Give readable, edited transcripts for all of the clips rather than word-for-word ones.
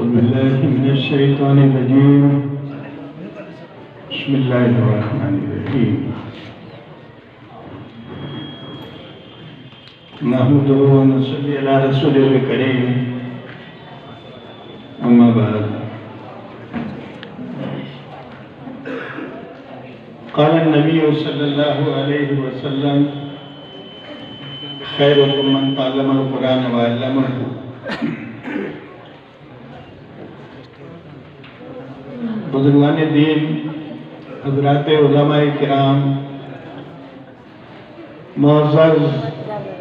أعوذ بالله من الشيطان الرجيم بسم الله الرحمن الرحيم نحمده ونصلي على رسوله الكريم أما بعد قال النبي صلى الله عليه وسلم خيركم من تعلم القرآن وعلمه بزرگان دین، حضرات علماء کرام، معزز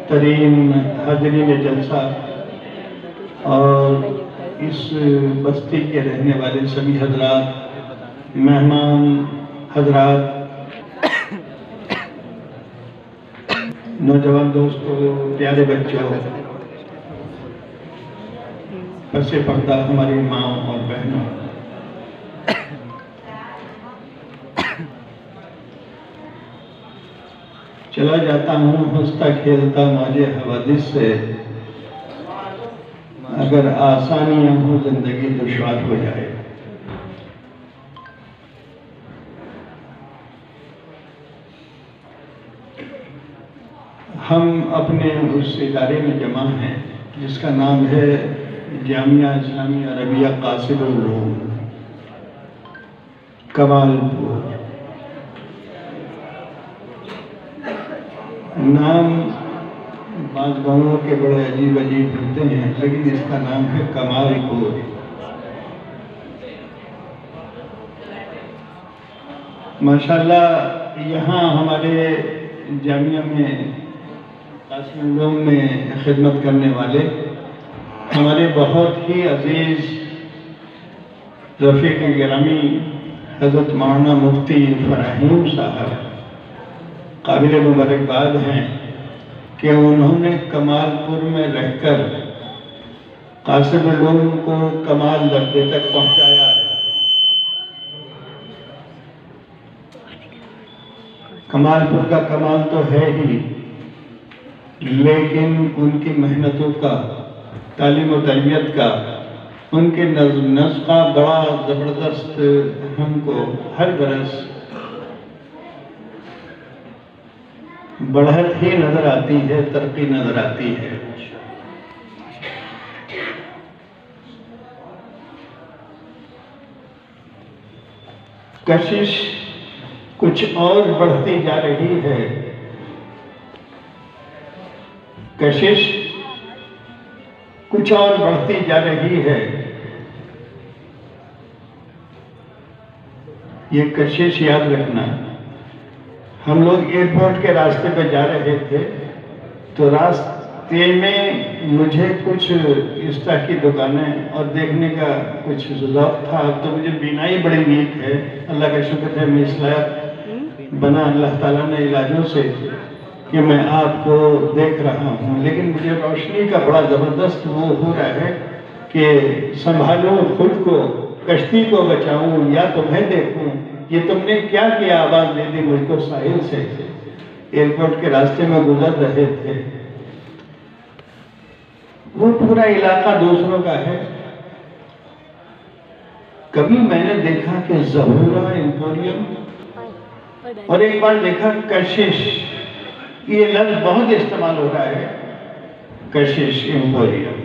ترین حاضرین جلسہ اور اس بستی کے رہنے والے سبھی حضرات، مہمان حضرات، نوجوان دوستوں، پیارے بچوں، پس پردہ ہماری ماں اور بہنوں، چلا جاتا ہوں ہنستا کھیلتا موج حوادث سے، اگر آسانیاں ہو زندگی دشوار ہو جائے۔ ہم اپنے اس ادارے میں جمع ہیں جس کا نام ہے جامعہ اسلامیہ عربیہ قاصر العلوم کمال پور۔ نام بعض گاؤں کے بڑے عجیب ہوتے ہیں، لیکن اس کا نام ہے کمال پور۔ ماشاءاللہ یہاں ہمارے جامعہ میں قاصر العلوم میں خدمت کرنے والے ہمارے بہت ہی عزیز رفیق گرامی حضرت مولانا مفتی فراہیم صاحب قابل مبارکباد ہیں کہ انہوں نے کمال پور میں رہ کر قاصر العلوم کو کمال درجے تک پہنچایا ہے۔ کمال پور کا کمال تو ہے ہی، لیکن ان کی محنتوں کا، تعلیم و تربیت کا، ان کے نظم کا بڑا زبردست ہم کو ہر برس بڑھت ہی نظر آتی ہے، ترقی نظر آتی ہے۔ کشش کچھ اور بڑھتی جا رہی ہے، کشش کچھ اور بڑھتی جا رہی ہے۔ یہ کشش یاد رکھنا، ہم لوگ ایئرپورٹ کے راستے پہ جا رہے تھے تو راستے میں مجھے کچھ اس طرح کی دکانیں اور دیکھنے کا کچھ ذوق تھا۔ تو مجھے بینائی بڑی نیک ہے، اللہ کا شکر ہے میں اس لائق بنا اللہ تعالیٰ نے علاجوں سے کہ میں آپ کو دیکھ رہا ہوں، لیکن مجھے روشنی کا بڑا زبردست وہ ہو رہا ہے کہ سنبھالوں خود کو، کشتی کو بچاؤں یا تمہیں دیکھوں، یہ تم نے کیا کیا آواز دے دی مجھ کو ساحل سے۔ ایئرپورٹ کے راستے میں گزر رہے تھے، وہ پورا علاقہ دوسروں کا ہے۔ کبھی میں نے دیکھا کہ ظہورہ ایمپوریم، اور ایک بار دیکھا کشش، یہ لفظ بہت استعمال ہو رہا ہے، کشش ایمپوریم۔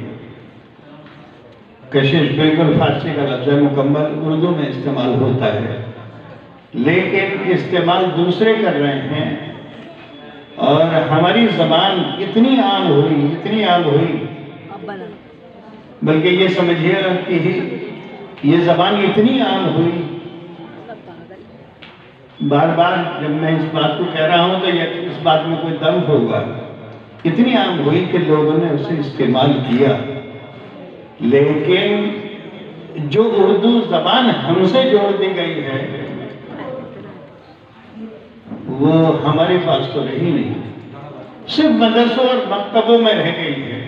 کشش بالکل فارسی کا لفظ ہے، مکمل اردو میں استعمال ہوتا ہے، لیکن استعمال دوسرے کر رہے ہیں، اور ہماری زبان اتنی عام ہوئی، بلکہ یہ سمجھیے کہ یہ زبان اتنی عام ہوئی، بار بار جب میں اس بات کو کہہ رہا ہوں تو اس بات میں کوئی دم ہوگا، اتنی عام ہوئی کہ لوگوں نے اسے استعمال کیا، لیکن جو اردو زبان ہم سے جوڑ دی گئی ہے وہ ہمارے پاس تو رہی نہیں، صرف مدرسوں اور مکتبوں میں رہ گئی ہے۔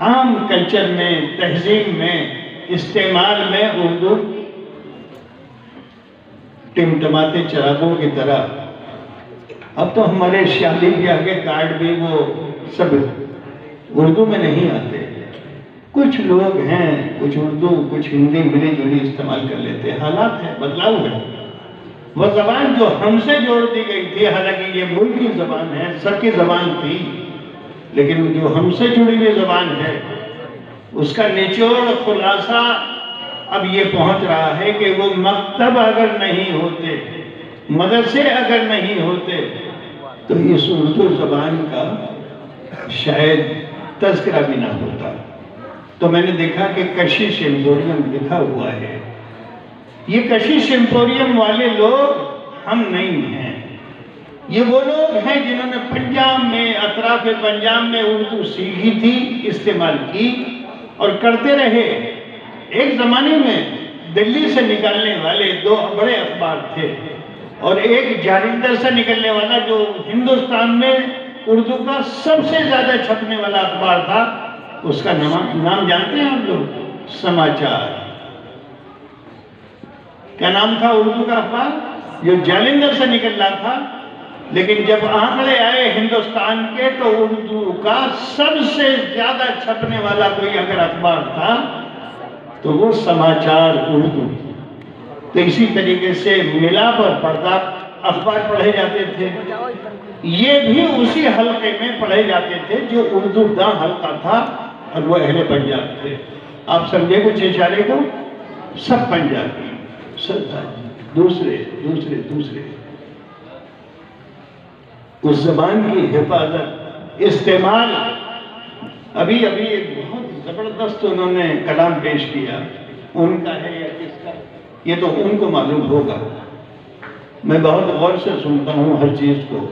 عام کلچر میں، تہذیب میں، استعمال میں اردو ٹمٹماتے چراغوں کی طرح، اب تو ہمارے شادی بیاہ کے کارڈ بھی وہ سب اردو میں نہیں آتے، کچھ لوگ ہیں، کچھ اردو کچھ ہندی ملی جلی استعمال کر لیتے ہیں، حالات ہے، بدلاؤ ہے۔ وہ زبان جو ہم سے جوڑ دی گئی تھی، حالانکہ یہ ملک کی زبان ہے، سب کی زبان تھی، لیکن جو ہم سے جڑی ہوئی زبان ہے اس کا نچوڑ خلاصہ اب یہ پہنچ رہا ہے کہ وہ مکتب اگر نہیں ہوتے، مدرسے اگر نہیں ہوتے تو اس اردو زبان کا شاید تذکرہ بھی نہ ہوتا۔ تو میں نے دیکھا کہ کشش ایمپوریم لکھا ہوا ہے۔ یہ کشش ایمپوریم والے لوگ ہم نہیں ہیں، یہ وہ لوگ ہیں جنہوں نے پنجاب میں، اطراف پنجاب میں اردو سیکھی تھی، استعمال کی اور کرتے رہے۔ ایک زمانے میں دلی سے نکالنے والے 2 بڑے اخبار تھے، اور ایک جالندھر سے نکلنے والا جو ہندوستان میں اردو کا سب سے زیادہ چھپنے والا اخبار تھا، اس کا نام جانتے ہیں آپ لوگ؟ سماچار۔ کیا نام تھا اردو کا اخبار؟ جو جالندھر سے نکل رہا تھا، لیکن جب آنکڑے آئے ہندوستان کے تو اردو کا سب سے زیادہ چھپنے والا کوئی اگر اخبار تھا تو وہ سماچار اردو۔ تو اسی طریقے سے ملا پر پردہ اخبار پڑھے جاتے تھے، یہ بھی اسی حلقے میں پڑھے جاتے تھے جو اردو دا حلقہ تھا، اور وہ اہل پنجاب تھے۔ آپ سمجھے کچھ اشارے کو؟ سب پنجابی، سب دوسرے دوسرے دوسرے۔ اس زبان کی حفاظت، استعمال، ابھی ایک بہت زبردست انہوں نے کلام پیش کیا، ان کا ہے یا کس کا، یہ تو ان کو معلوم ہوگا۔ میں بہت غور سے سنتا ہوں ہر چیز کو۔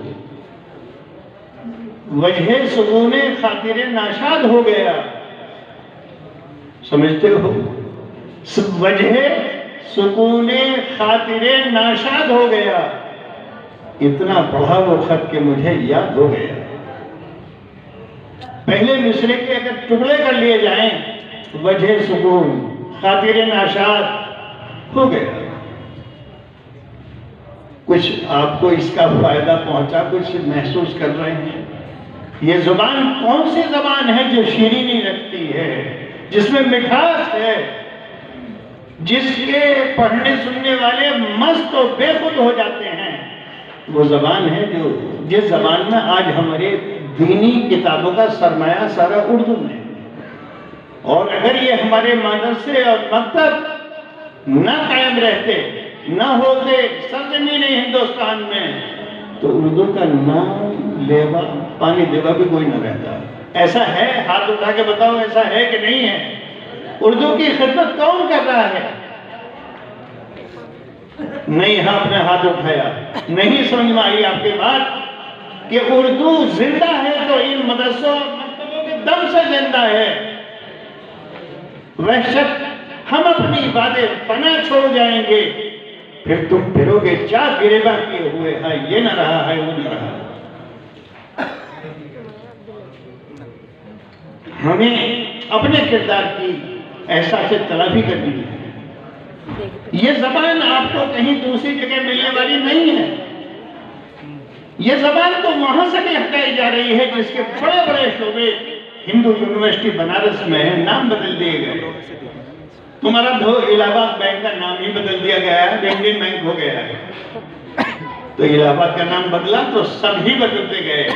وجہ سکون خاطر ناشاد ہو گیا، سمجھتے ہو؟ وجہ سکون خاطر ناشاد ہو گیا، اتنا پڑھا وہ خط کہ مجھے یاد ہو گیا۔ پہلے مصرے کے اگر ٹکڑے کر لیے جائیں، وجہ سکون خاطر ناشاد ہو گیا۔ کچھ آپ کو اس کا فائدہ پہنچا، کچھ محسوس کر رہے ہیں؟ یہ زبان کون سی زبان ہے جو شیرینی رکھتی ہے، جس میں مٹھاس ہے، جس کے پڑھنے سننے والے مست و بے خود ہو جاتے ہیں؟ وہ زبان ہے جس زبان میں آج ہمارے دینی کتابوں کا سرمایہ سارا اردو میں، اور اگر یہ ہمارے مدرسے اور مکتب نہ قائم رہتے، نہ ہوتے سرزمین ہندوستان میں، تو اردو کا نام لیوا پانی دیوا بھی کوئی نہ رہتا۔ ایسا ہے؟ ہاتھ اٹھا کے بتاؤ، ایسا ہے کہ نہیں ہے؟ اردو کی خدمت کون کر رہا ہے؟ نہیں، آپ نے ہاتھ اٹھایا، نہیں سمجھ میں آئی آپ کی بات کہ اردو زندہ ہے تو ان مدرسوں اور مکتبوں کے دم سے زندہ ہے۔ وحشت، ہم اپنی باتیں پناہ چھوڑ جائیں گے، پھر تم پھرو گے چاک گریباں کیے ہوئے، ہے یہ نہ رہا، ہے وہ نہ رہا۔ ہمیں اپنے کردار کی احساس تلافی کرنی ہے۔ یہ زبان آپ کو کہیں دوسری جگہ ملنے والی نہیں ہے۔ یہ زبان تو وہاں سے بھی ہٹائی جا رہی ہے جس کے بڑے بڑے شعبے ہندو یونیورسٹی بنارس میں ہیں، نام بدل دیے گئے۔ تمہارا الہ آباد بینک کا نام ہی بدل دیا گیا ہے، انڈین بینک ہو گیا ہے۔ تو الہ آباد کا نام بدلا تو سب ہی بدلتے گئے۔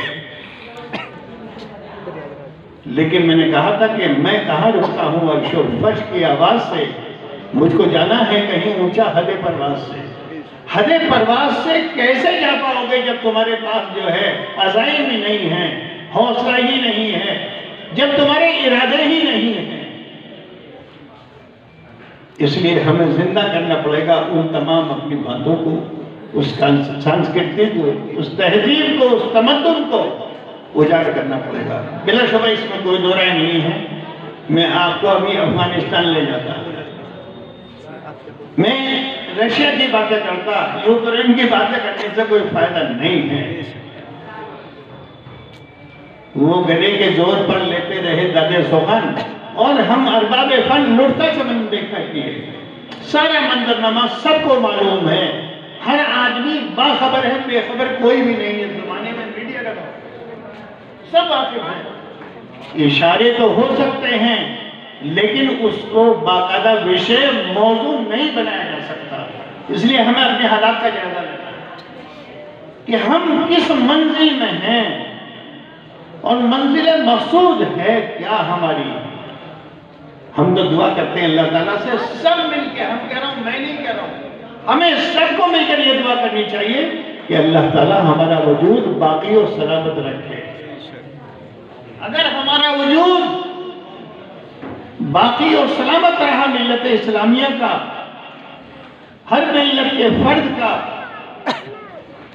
لیکن میں نے کہا تھا کہ میں کہاں رکتا ہوں، عرش و فرش کی آواز سے مجھ کو جانا ہے کہیں اونچا حد پرواز سے۔ حد پرواز سے کیسے جا پاؤ گے جب تمہارے پاس جو ہے عزائم ہی نہیں ہے، حوصلہ ہی نہیں ہے، جب تمہارے ارادے ہی نہیں ہیں؟ اس لیے ہمیں زندہ کرنا پڑے گا ان تمام اپنی باتوں کو، اس سنسکرتی کو، اس تہذیب کو، اس تمدن کو اجاگر کرنا پڑے گا۔ بلا شبہ اس میں کوئی دو رائے نہیں ہے۔ میں آپ کو ابھی افغانستان لے جاتا ہوں، میں رشیا کی باتیں کرتا، یوکرین کی باتیں کرنے سے کوئی فائدہ نہیں ہے۔ وہ گلے کے زور پر لیتے رہے دادے سوغن، اور ہم ارباب فن لٹتا چمن دیکھا کیے۔ سارا منظرنامہ سب کو معلوم ہے، ہر آدمی باخبر ہے، بے خبر کوئی بھی نہیں ہے۔ زمانے میں میڈیا کا سب واقف ہیں۔ اشارے تو ہو سکتے ہیں لیکن اس کو باقاعدہ وشے موضوع نہیں بنایا جا سکتا. اس لیے ہمیں اپنے حالات کا جائزہ لینا ہے کہ ہم کس منزل میں ہیں اور منزل مقصود ہے کیا ہماری. ہم تو دعا کرتے ہیں اللہ تعالیٰ سے سب مل کے, ہم کہہ رہا ہوں میں نہیں کہہ رہا ہوں, ہمیں سب کو مل کر یہ دعا کرنی چاہیے کہ اللہ تعالیٰ ہمارا وجود باقی اور سلامت رکھے. اگر ہمارا وجود باقی اور سلامت رہا ملت اسلامیہ کا, ہر ملت کے فرد کا,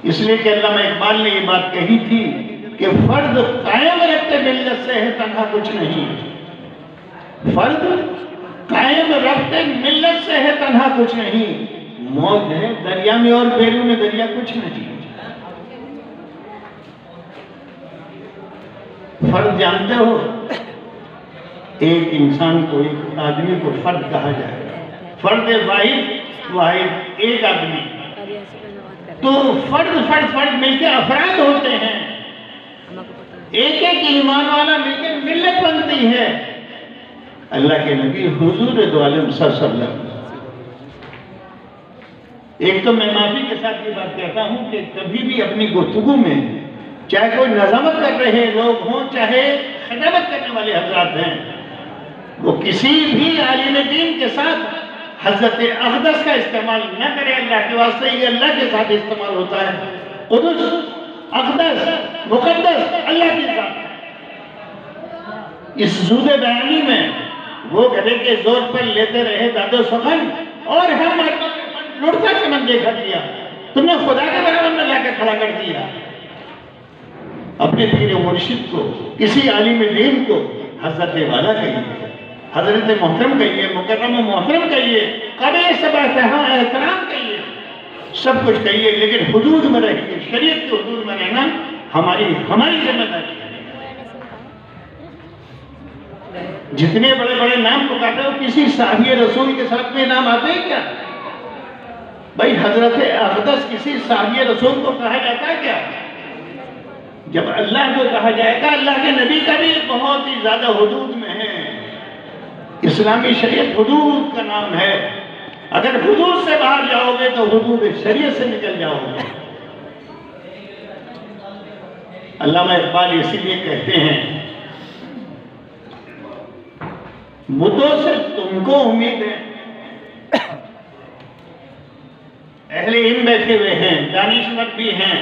اس لیے کہ علامہ اقبال نے یہ بات کہی تھی کہ فرد قائم رکھتے ملت سے ہے تنہا کچھ نہیں. فرد قائم رکھتے ملت سے ہے تنہا کچھ نہیں. موج ہے دریا میں اور بیرون دریا کچھ نہیں. فرد جانتے ہو, ایک انسان کو, ایک آدمی کو فرد کہا جائے گا. فرد واحد ایک آدمی. تو فرد مل کے افراد ہوتے ہیں. ایک ایمان والا مل کے ملت بنتی ہے. اللہ کے نبی حضور دو عالم صلی اللہ علیہ وسلم. ایک تو میں معافی کے ساتھ یہ بات کہتا ہوں کہ کبھی بھی اپنی گفتگو میں چاہے کوئی نظامت کر رہے لوگ ہوں, چاہے خدمت کرنے والے حضرات ہیں, وہ کسی بھی عالم دین کے ساتھ حضرت اقدس کا استعمال نہ کرے. اللہ کے واسطے یہ اللہ کے ساتھ استعمال ہوتا ہے. قدس, اقدس, مقدس اللہ کی ذات. اس زود بیانی میں وہ گدھے کے زور پر لیتے رہے داد و سخن, اور ہم لڑتا چمن دیکھا دیا. تم نے خدا کے برابر میں لا کے کھڑا کر دیا. اپنے پیر و مرشد کو, کسی عالم دین کو حضرت والا کہیے, حضرت محترم کہیے, مکرم و محترم کہیے, قابل سب احترام کہیے, سب کچھ کہیے, لیکن حدود میں رہیے. شریعت کے حدود میں رہنا ہماری ذمہ داری ہے. جتنے بڑے بڑے نام پکارتے ہو, کسی صحابی رسول کے ساتھ میں نام آتے ہیں کیا؟ بھائی حضرت اقدس کسی صحابی رسول کو کہا جاتا ہے کیا؟ جب اللہ کو کہا جائے گا, اللہ کے نبی کا بھی بہت ہی زیادہ حدود میں ہے. اسلامی شریعت حدود کا نام ہے. اگر حدود سے باہر جاؤ گے تو حدود شریعت سے نکل جاؤ گے. علامہ اقبال اسی لیے کہتے ہیں, بتوں سے تم کو امید ہے. اہل علم بیٹھے ہوئے ہیں, دانشور بھی ہیں,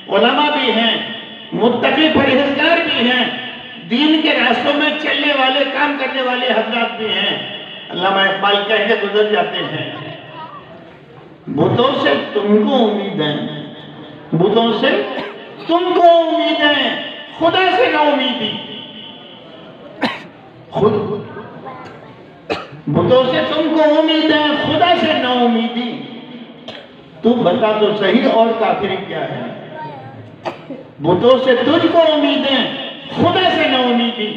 علماء بھی ہیں, متقی پرہیزگار بھی ہیں, دین کے راستوں میں چلنے والے, کام کرنے والے حضرات بھی ہیں. علامہ اقبال کہہ کے گزر جاتے ہیں, بتوں سے تم کو امید ہے, بتوں سے تم کو امید ہے, خدا سے نہ امیدی. بتوں سے تم کو امید ہے, خدا سے نہ امیدی. تو بتا تو صحیح اور کافری کیا ہے. بتوں سے تجھ کو امید ہے, خدا سے نہ امیدی.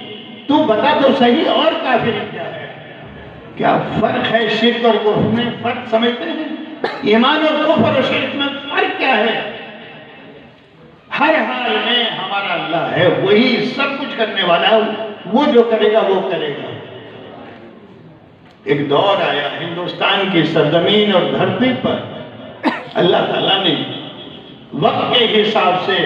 تو بتا تو صحیح اور کافری کیا ہے. کیا فرق ہے شرک اور کفر میں؟ فرق سمجھتے ہیں؟ ایمان اور کفر اور شرک میں فرق کیا ہے؟ ہر حال میں ہمارا اللہ ہے, وہی سب کچھ کرنے والا ہے. وہ جو کرے گا وہ کرے گا. ایک دور آیا ہندوستان کی سرزمین اور دھرتی پر, اللہ تعالیٰ نے وقت کے حساب سے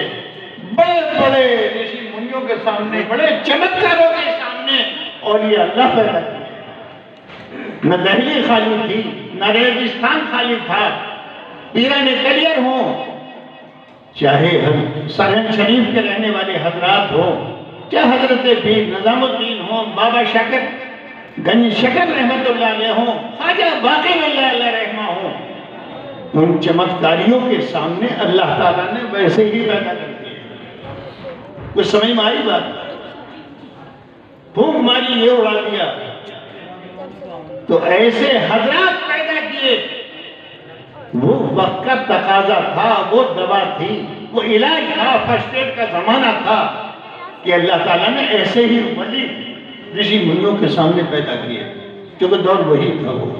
بڑے بڑے رشی منیوں کے سامنے, بڑے چمتکاروں کے سامنے اولیاء اللہ پیدا کیا. نہ دہلی خالی تھی, نہ ریگستان خالی تھا. پیران کلیر ہوں, چاہے سرہن شریف کے رہنے والے حضرات ہوں, چاہے حضرت پیر نظام الدین ہوں, بابا شکر گنج شکر رحمت اللہ علیہ ہوں, خواجہ باقی اللہ رحمہ ہوں, ان چمتکاریوں کے سامنے اللہ تعالیٰ نے ویسے ہی پیدا کر دیا. کچھ سمجھ میں آئی بات؟ بھوک ماری یہ اڑا دیا. تو ایسے حضرات پیدا کیے. وہ وقت کا تقاضا تھا, وہ دوا تھی, وہ علاج تھا, فرسٹ ایڈ کا زمانہ تھا کہ اللہ تعالیٰ نے ایسے ہی ولی رشی منیوں کے سامنے پیدا کیے. کیونکہ دور وہی تھا. وہ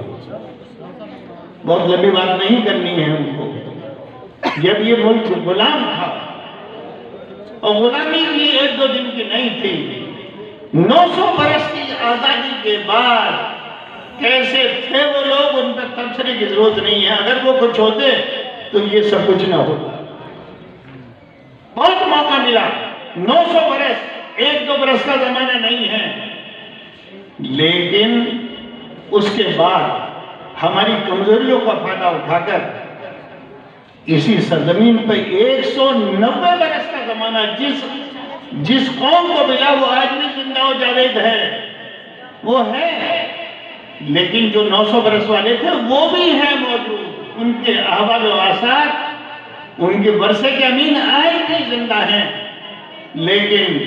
بہت لمبی بات نہیں کرنی ہے ہم کو. جب یہ ملک غلام تھا, اور غلامی بھی ایک دو دن کی نہیں تھی, 900 برس کی آزادی کے بعد کیسے تھے وہ لوگ، ان پر تبصرے کی ضرورت نہیں ہے. اگر وہ کچھ ہوتے تو یہ سب کچھ نہ ہوتا. بہت موقع ملا. 900 برس، 1-2 برس کا زمانہ نہیں ہے، لیکن اس کے بعد ہماری کمزوریوں کا فائدہ اٹھا کر اسی سرزمین پہ 190 برس کا زمانہ جس قوم کو ملا وہ آج بھی زندہ و جاوید ہے، وہ ہے. لیکن جو 900 برس والے تھے وہ بھی ہیں موجود. ان کے احوال و آثار، ان کے ورثے کے امین آج بھی زندہ ہیں، لیکن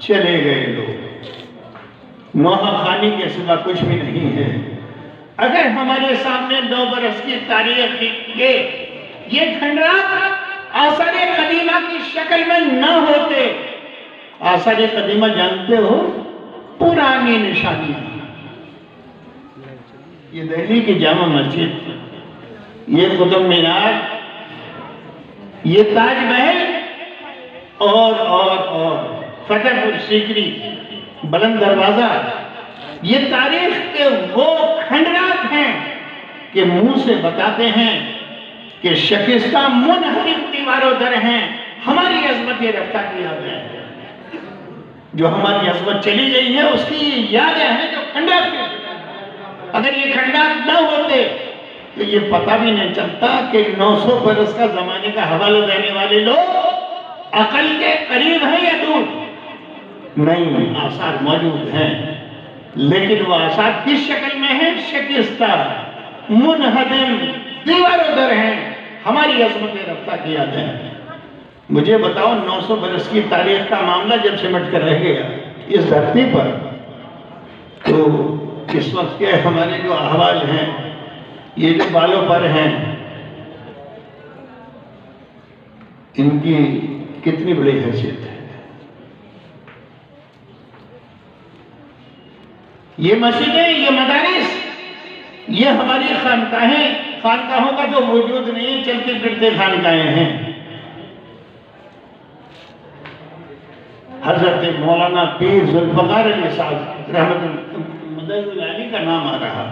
چلے گئے لوگ. نوحہ خانی کے سوا کچھ بھی نہیں ہے. اگر ہمارے سامنے 9 برس کی تاریخ کے یہ کھنڈرات آثار قدیمہ کی شکل میں نہ ہوتے. آثار قدیمہ جانتے ہو؟ پرانی نشانیاں. یہ دہلی کی جامع مسجد، یہ قطب مینار، یہ تاج محل اور فتح پور سیکری، بلند دروازہ، یہ تاریخ کے وہ کھنڈرات ہیں کہ منہ سے بتاتے ہیں کہ شکستہ منحرف دیوار و در ہیں. ہماری عظمت یہ رفتہ کیا گیا ہے. جو ہماری عظمت چلی گئی ہے اس کی یادیں ہیں جو کھنڈرات کی. اگر یہ کھنڈرات نہ ہوتے تو یہ پتہ بھی نہیں چلتا کہ 900 برس کا زمانے کا حوالہ دینے والے لوگ عقل کے قریب ہیں یا دور. نہیں، آثار موجود ہیں، لیکن وہ آثار کس شکل میں ہیں؟ شکستہ، منہدم دیوار و در ہیں. ہماری عظمت رفتہ کی یادیں ہیں. مجھے بتاؤ 900 برس کی تاریخ کا معاملہ جب سمٹ کر رہ گیا اس دھرتی پر، تو اس وقت کے ہمارے جو احوال ہیں، یہ جو بالوں پر ہیں، ان کی کتنی بڑی حیثیت ہے. یہ مسجدیں، یہ مدارس، یہ ہماری خانقاہوں کا جو موجود نہیں، چلتے پھرتے خانقاہیں ہیں. حضرت مولانا پیر ذوالفقار علی صاحب رحمت مدد علی کا نام آ رہا.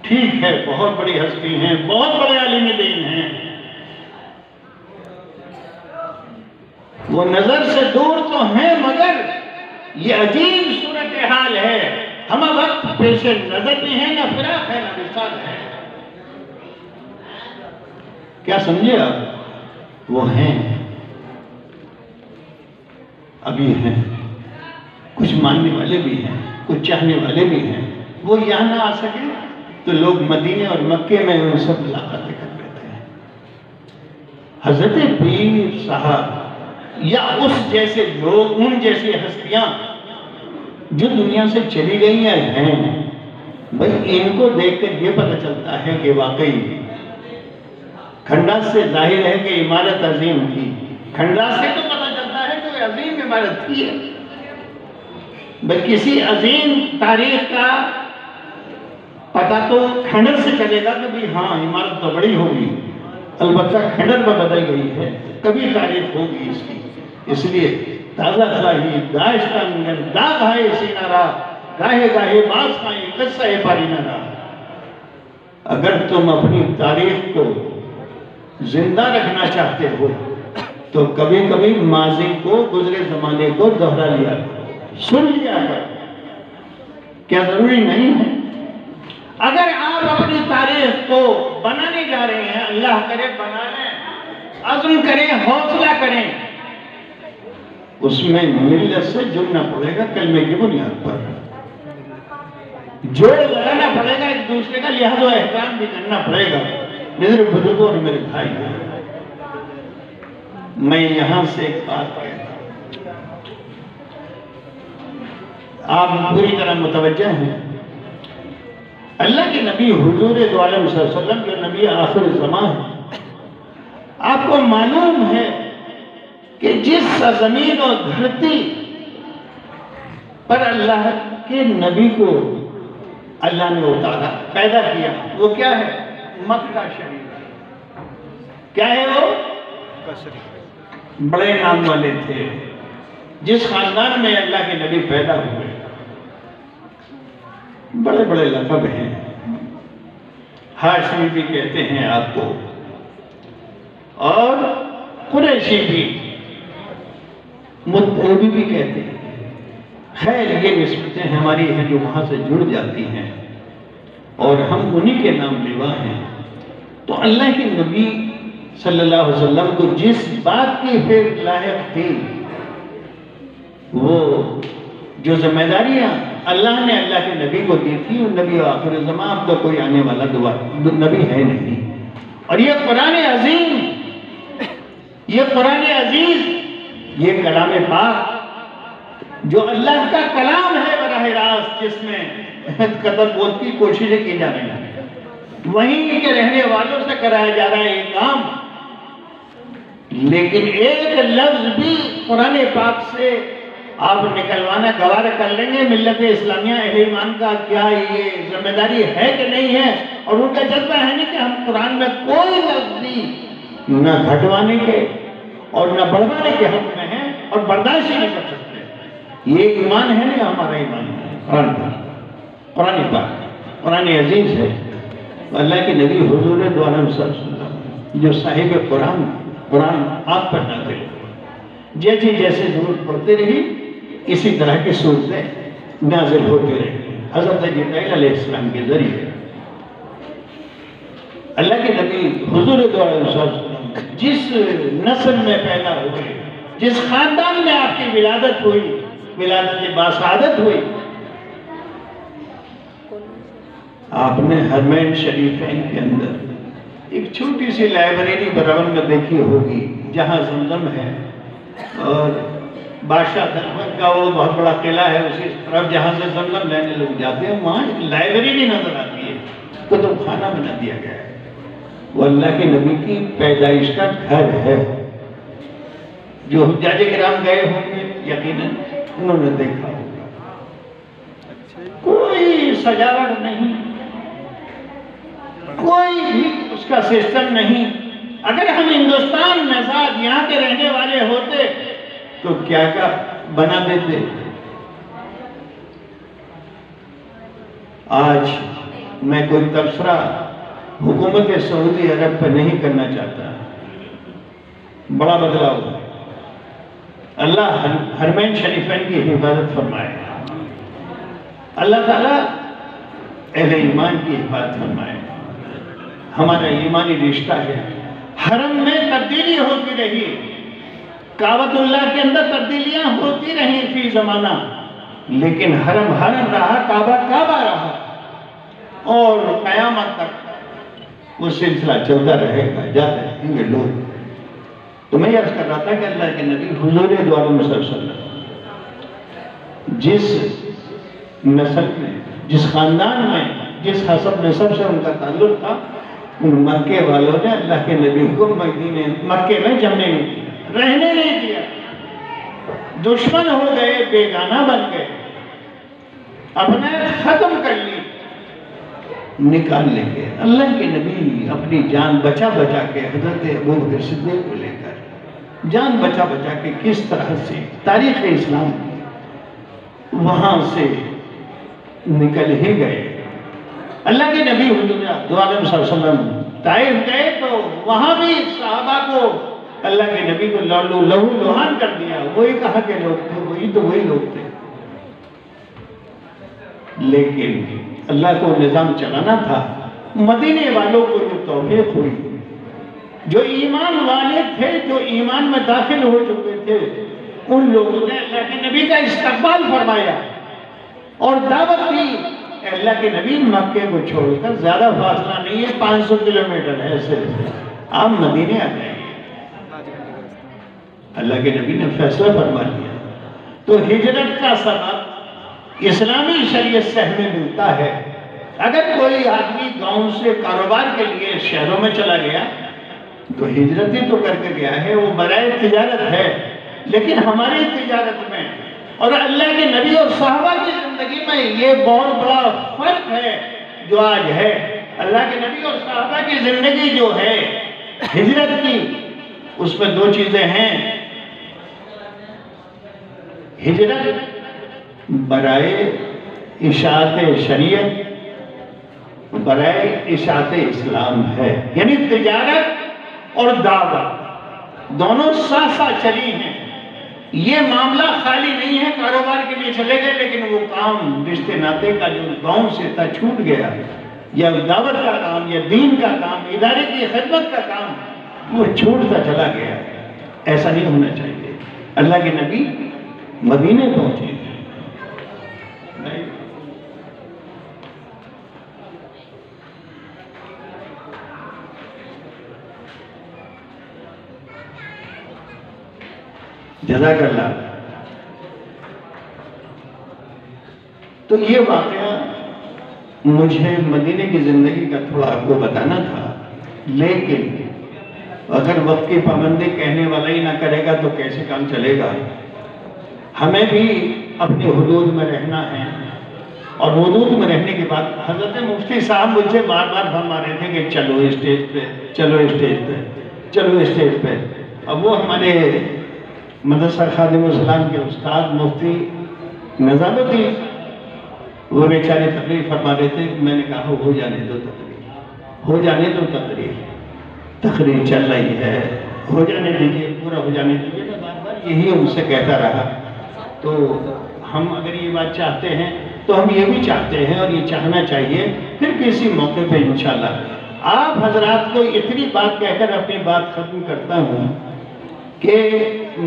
ٹھیک ہے، بہت بڑی ہستی ہیں، بہت بڑے عالم دین ہیں. وہ نظر سے دور تو ہیں، مگر یہ عجیب صورتحال ہے. ہم وقت پیش نظر بھی ہیں، نہ فراق ہے نہ وصال ہے. کیا سمجھے آپ؟ وہ ہیں، ابھی ہیں. کچھ ماننے والے بھی ہیں، کچھ چاہنے والے بھی ہیں. وہ یہاں نہ آ سکے تو لوگ مدینے اور مکے میں ان سب ملاقاتیں کر لیتے ہیں. حضرت پیر صاحب یا اس جیسے لوگ، ان جیسی ہستیاں جو دنیا سے چلی گئی ہیں، بھئی ان کو دیکھ کر یہ پتہ چلتا ہے کہ واقعی کھنڈرات سے ظاہر ہے کہ عمارت عظیم تھی. کھنڈرات سے تو پتہ چلتا ہے کہ عظیم عمارت تھی. بھئی کسی عظیم تاریخ کا پتہ تو کھنڈر سے چلے گا کہ بھی ہاں عمارت تو بڑی ہوگی، البتہ کھنڈر میں بدل گئی ہے، کبھی تاریخ ہوگی اس کی. اس لیے تازہ خواہی داشتہ منگر داغ ہے سینہ را، گاہے گاہے باز خواہی قصہ پاری نہ را. اگر تم اپنی تاریخ کو زندہ رکھنا چاہتے ہو تو کبھی کبھی ماضی کو، گزرے زمانے کو دہرا لیا کرو، سن لیا کرو. کیا ضروری نہیں ہے؟ اگر آپ اپنی تاریخ کو بنانے جا رہے ہیں، اللہ کرے بنانے، عزم کریں، حوصلہ کریں، اس میں ملت سے جڑنا پڑے گا. کلمے کی بنیاد پر جوڑ لگانا پڑے گا، ایک دوسرے کا لحاظ و احترام بھی کرنا پڑے گا. میرے بزرگوں اور میرے بھائی، میں یہاں سے ایک بات کہتا ہوں، آپ پوری طرح متوجہ ہیں. اللہ کے نبی حضور دو عالم صلی اللہ علیہ وسلم جو نبی آخر زمان ہے، آپ کو معلوم ہے کہ جس زمین و دھرتی پر اللہ کے نبی کو اللہ نے اتارا، پیدا کیا، وہ کیا ہے؟ مکہ شریف. کیا ہے وہ؟ بڑے نام والے تھے. جس خاندان میں اللہ کے نبی پیدا ہوئے، بڑے بڑے لقب ہیں، ہاشمی بھی کہتے ہیں آپ کو، اور قریشی بھی، مطلبی بھی کہتے ہیں۔ خیر یہ نسبتیں ہماری ہیں جو وہاں سے جڑ جاتی ہیں اور ہم انہی کے نام لیوا ہیں۔ تو اللہ کے نبی صلی اللہ علیہ وسلم کو جس بات کی پھر لاحق تھی، وہ جو ذمہ داریاں اللہ نے اللہ کے نبی کو دی تھی، نبی آخر زمان اب تو کوئی آنے والا نبی ہے نہیں۔ اور یہ قرآن عظیم، یہ قرآن عزیز، یہ کلام پاک جو اللہ کا کلام ہے براہ راست، جس میں قتل بوت کی کوششیں کی جا رہی ہیں، وہیں کے رہنے والوں سے کرایا جا رہا ہے یہ کام، لیکن ایک لفظ بھی قرآن پاک سے آپ نکلوانا گوارا کر لیں گے ملت اسلامیہ اہل ایمان کا کیا یہ ذمہ داری ہے کہ نہیں ہے؟ اور ان کا جذبہ ہے نہیں کہ ہم قرآن میں کوئی لفظ بھی نہ گھٹوانے کے اور نہ بڑھوانے کے حق میں ہیں اور برداشت نہیں کر سکتے۔ یہ ایمان ہے نہیں ہمارا ایمان ہے، قرآن پاک، قرآن پاک، قرآن عزیز ہے۔ اللہ کے نبی حضور دو عالم صلی اللہ علیہ وسلم جو صاحب قرآن آپ پر نازل ہوئے، جیسے جیسے ضرورت پڑتی رہی اسی طرح کی صورتیں نازل ہوتی رہی۔ حضرت جبرائیل علیہ السلام کے ذریعے اللہ کے نبی حضور دو عالم صلی اللہ علیہ وسلم جس نسل میں پیدا ہوئے، جس خاندان میں آپ کی ولادت ہوئی، ولادت باسعادت ہوئی، آپ نے حرمین شریفین کے اندر ایک چھوٹی سی لائبریری براون میں دیکھی ہوگی جہاں زمزم ہے، اور بادشاہ دھنوت کا وہ بہت بڑا قلعہ ہے اسی طرف جہاں سے زمزم لینے لوگ جاتے ہیں، وہاں ایک لائبریری نظر آتی ہے، کتب خانہ بنا دیا گیا ہے۔ وہ اللہ کے نبی کی پیدائش کا گھر ہے۔ جو حجاج کرام گئے ہوں گے یقیناً انہوں نے دیکھا ہوگا، کوئی سجاوٹ نہیں، کوئی بھی اس کا سسٹم نہیں۔ اگر ہم ہندوستان میں ساتھ یہاں کے رہنے والے ہوتے تو کیا کیا بنا دیتے۔ آج میں کوئی تبصرہ حکومت سعودی عرب پہ نہیں کرنا چاہتا، بڑا بدلاؤ ہے۔ اللہ حرمین شریفین کی حفاظت فرمائے، اللہ تعالیٰ اہل ایمان کی حفاظت فرمائے۔ ہمارا ایمانی رشتہ ہے، حرم میں تبدیلی ہوتی رہی، کعبۃ اللہ کے اندر تبدیلیاں ہوتی رہی فی زمانہ، لیکن حرم حرم رہا، کعبہ کعبہ رہا، اور قیامت تک وہ سلسلہ چلتا رہے گا، جاتے رہیں گے لوگ۔ تو میں یہ عرض کر رہا تھا کہ اللہ کے نبی حضور دو عالم صلی اللہ علیہ وسلم جس نسل میں، جس خاندان میں، جس حسب نسب سے ان کا تعلق تھا، ان مکے والوں نے اللہ کے نبی کو مکے میں جمنے نہیں دیا، رہنے نہیں دیا، دشمن ہو گئے، بیگانہ بن گئے، اپنا ختم کر لی، نکال لیں گے۔ اللہ کے نبی اپنی جان بچا بچا کے حضرت ابوبکر صدیق کو لے کر جان بچا بچا کے کس طرح سے تاریخ اسلام وہاں سے نکل ہی گئے۔ اللہ کے نبی حضور دو عالم صلی اللہ علیہ وسلم طائف گئے تو وہاں بھی صحابہ کو اللہ کے نبی کو لہو لہان کر دیا، وہی کہا کہ لوگ تھے، وہی لوگ تھے، لیکن اللہ کو نظام چلانا تھا۔ مدینے والوں کو جو توفیق ہوئی، جو ایمان والے تھے، جو ایمان میں داخل ہو چکے تھے، ان لوگوں نے اللہ کے نبی کا استقبال فرمایا اور دعوت دی۔ اللہ کے نبی مکے کو چھوڑ کر، زیادہ فاصلہ نہیں ہے، 500 کلومیٹر ہے صرف، آپ مدینے آ جائیں گے۔ اللہ کے نبی نے فیصلہ فرما لیا۔ تو ہجرت کا سبب اسلامی شریعت سے ہمیں ملتا ہے۔ اگر کوئی آدمی گاؤں سے کاروبار کے لیے شہروں میں چلا گیا تو ہجرت ہی تو کر کے گیا ہے، وہ برائے تجارت ہے، لیکن ہماری تجارت میں اور اللہ کے نبی اور صحابہ کی زندگی میں یہ بہت بڑا فرق ہے جو آج ہے۔ اللہ کے نبی اور صحابہ کی زندگی جو ہے ہجرت کی، اس میں دو چیزیں ہیں، ہجرت برائے اشاعت شریعت، برائے اشاعت اسلام ہے، یعنی تجارت اور دعوت دونوں ساتھ ساتھ چلی ہیں۔ یہ معاملہ خالی نہیں ہے کاروبار کے لیے چلے گئے، لیکن وہ کام رشتے ناطے کا جو گاؤں سے تھا چھوٹ گیا، یا دعوت کا کام، یا دین کا کام، ادارے کی خدمت کا کام وہ چھوٹتا چلا گیا۔ ایسا نہیں ہونا چاہیے۔ اللہ کے نبی مدینے پہنچے، جزاک اللہ۔ تو یہ واقعہ مجھے مدینے کی زندگی کا تھوڑا آپ کو بتانا تھا، لیکن اگر وقت کی پابندی کہنے والا ہی نہ کرے گا تو کیسے کام چلے گا؟ ہمیں بھی اپنے حدود میں رہنا ہے، اور حدود میں رہنے کے بعد حضرت مفتی صاحب مجھ سے بار بار فرما رہے تھے کہ چلو اسٹیج پہ، چلو اسٹیج پہ، چلو اسٹیج پہ۔ اب وہ ہمارے مدرسہ خادم الاسلام کے استاد مفتی نظام الدین، وہ بیچارے تقریر فرما رہے تھے، میں نے کہا ہو جانے دو تقریر، ہو جانے دو تقریر، تقریر چل رہی ہے، ہو جانے دیجیے، پورا ہو جانے دیجیے۔ میں بار بار یہی ان سے کہتا رہا۔ تو ہم اگر یہ بات چاہتے ہیں تو ہم یہ بھی چاہتے ہیں، اور یہ چاہنا چاہیے، پھر کسی موقع پہ انشاءاللہ آپ حضرات کو اتنی بات کہہ کر اپنی بات ختم کرتا ہوں کہ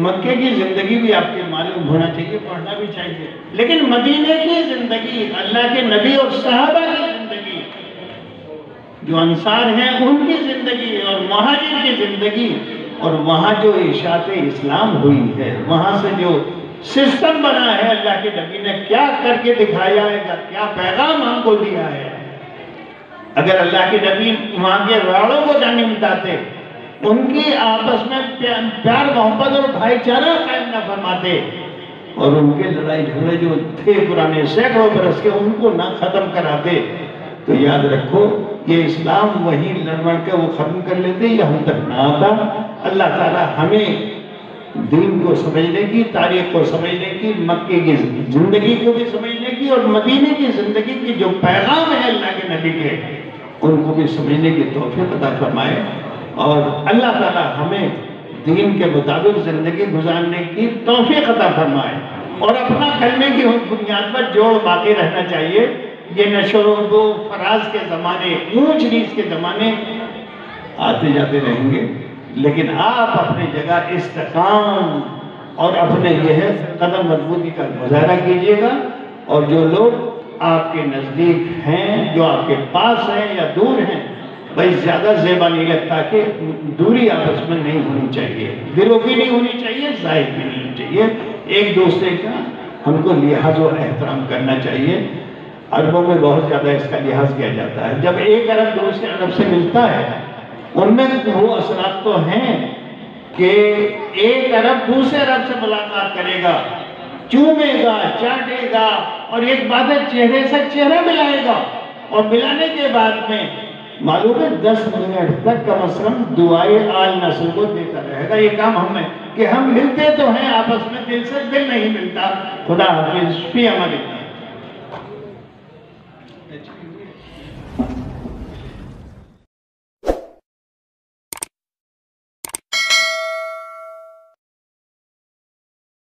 مکے کی زندگی بھی آپ کے معلوم ہونا چاہیے، پڑھنا بھی چاہیے، لیکن مدینے کی زندگی، اللہ کے نبی اور صحابہ کی زندگی، جو انصار ہیں ان کی زندگی، اور مہاجر کی زندگی، اور وہاں جو اشاعت اسلام ہوئی ہے، وہاں سے جو سسٹم بنا ہے، اللہ کے نبی نے کیا کر کے دکھایا ہے، کیا پیغام ہم کو دیا ہے۔ اگر اللہ کے نبی وہاں کے راڑوں کو نہ نمٹاتے، ان کی آپس میں پیار محبت اور بھائی چارہ قائم نہ فرماتے، اور ان کے لڑائی جھگڑے جو تھے پرانے سینکڑوں برس کے ان کو نہ ختم کراتے، تو یاد رکھو یہ اسلام وہی لڑ کے وہ ختم کر لیتے، یہ ہم تک نہ آتا۔ اللہ تعالی ہمیں دین کو سمجھنے کی، تاریخ کو سمجھنے کی، مکے کی زندگی کو بھی سمجھنے کی، اور مدینے کی زندگی کی جو پیغام ہے اللہ کے نبی کے، ان کو بھی سمجھنے کی توفیق عطا فرمائے، اور اللہ تعالی ہمیں دین کے مطابق زندگی گزارنے کی توفیق عطا فرمائے، اور اپنا کلمے کی بنیاد پر جوڑ باقی رہنا چاہیے۔ یہ نشر و فراز کے زمانے، اونچ نیچ کے زمانے آتے جاتے رہیں گے، لیکن آپ اپنی جگہ استقام اور اپنے یہ قدم مضبوطی کا مظاہرہ کیجئے گا، اور جو لوگ آپ کے نزدیک ہیں، جو آپ کے پاس ہیں یا دور ہیں، بھائی زیادہ زیبا نہیں لگتا کہ دوری آپس میں نہیں ہونی چاہیے، دلوں کی نہیں ہونی چاہیے، ظاہر بھی نہیں ہونی چاہیے، ایک دوسرے کا ہم کو لحاظ و احترام کرنا چاہیے۔ عربوں میں بہت زیادہ اس کا لحاظ کیا جاتا ہے۔ جب ایک عرب دوسرے عرب سے ملتا ہے، ان میں وہ اثرات تو ہیں کہ ایک عرب دوسرے عرب سے ملاقات کرے گا، چومے گا، چاٹے گا، اور ایک بات ہے چہرے سے چہرہ ملائے گا، اور ملانے کے بعد میں معلوم ہے 10 منٹ تک کم از کم دعائے آل نسل کو دیتا رہے گا۔ یہ کام ہمیں کہ ہم ملتے تو ہیں آپس میں، دل سے دل نہیں ملتا۔ خدا حافظ، فی امان اللہ۔